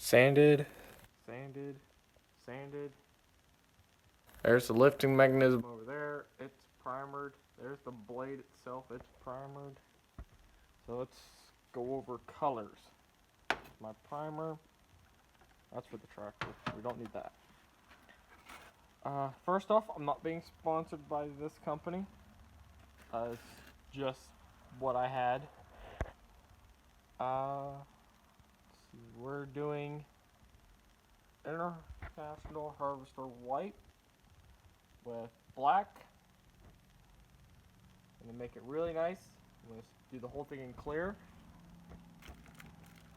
Sanded, sanded, sanded. There's the lifting mechanism over there. It's primered. There's the blade itself. It's primered. So let's go over colors. My primer. That's for the tractor. We don't need that. First off, I'm not being sponsored by this company. It's just what I had. Let's see, we're doing International Harvester White with black. I'm gonna make it really nice. I'm gonna do the whole thing in clear.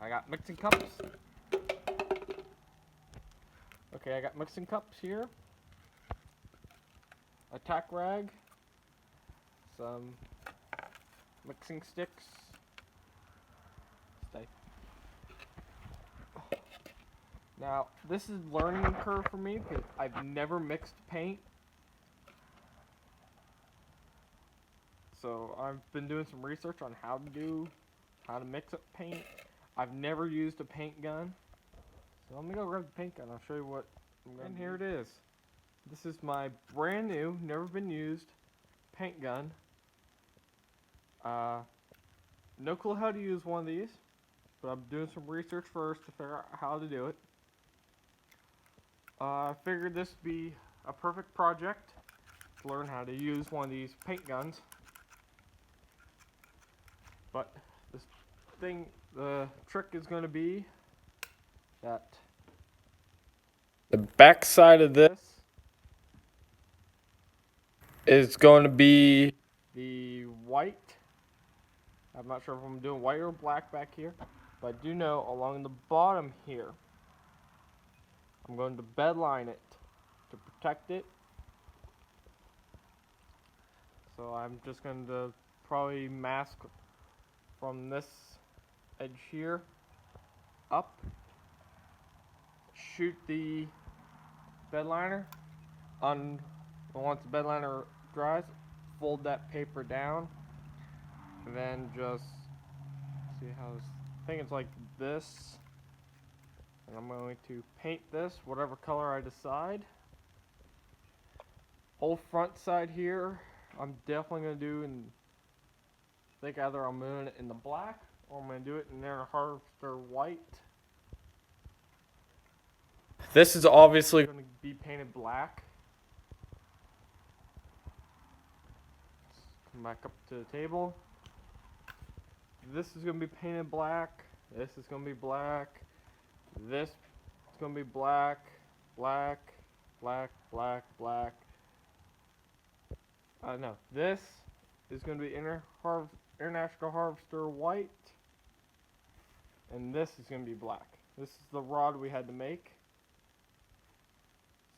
I got mixing cups. Okay, I got mixing cups here. A tack rag. Some mixing sticks. Stay. Now, this is learning curve for me because I've never mixed paint. So I've been doing some research on how to mix up paint. I've never used a paint gun. So let me go grab the paint gun. I'll show you what I'm going to do. And here it is. This is my brand new, never been used paint gun. No clue how to use one of these, but I'm doing some research first to figure out how to do it. I figured this would be a perfect project to learn how to use one of these paint guns. But this thing, the trick is going to be that the back side of this is going to be the white. I'm not sure if I'm doing white or black back here, but I do know along the bottom here, I'm going to bed line it to protect it. So I'm just going to probably mask from this edge here up, shoot the bed liner on. Once the bed liner dries, fold that paper down, and then just see how this, I think it's like this. And I'm going to paint this whatever color I decide. Whole front side here, I'm definitely going to do in, I think either I'm doing it in the black or I'm going to do it in their Harvester white. This is obviously going to be painted black. Come back up to the table. This is going to be painted black. This is going to be black. This is going to be black, black, black, black, black. No, this is going to be International Harvester white. And this is going to be black. This is the rod we had to make.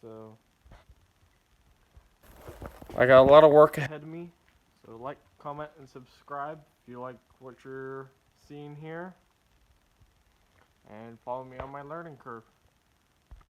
So I got a lot of work ahead of me. So like, comment, and subscribe if you like what you're seeing here. And follow me on my learning curve.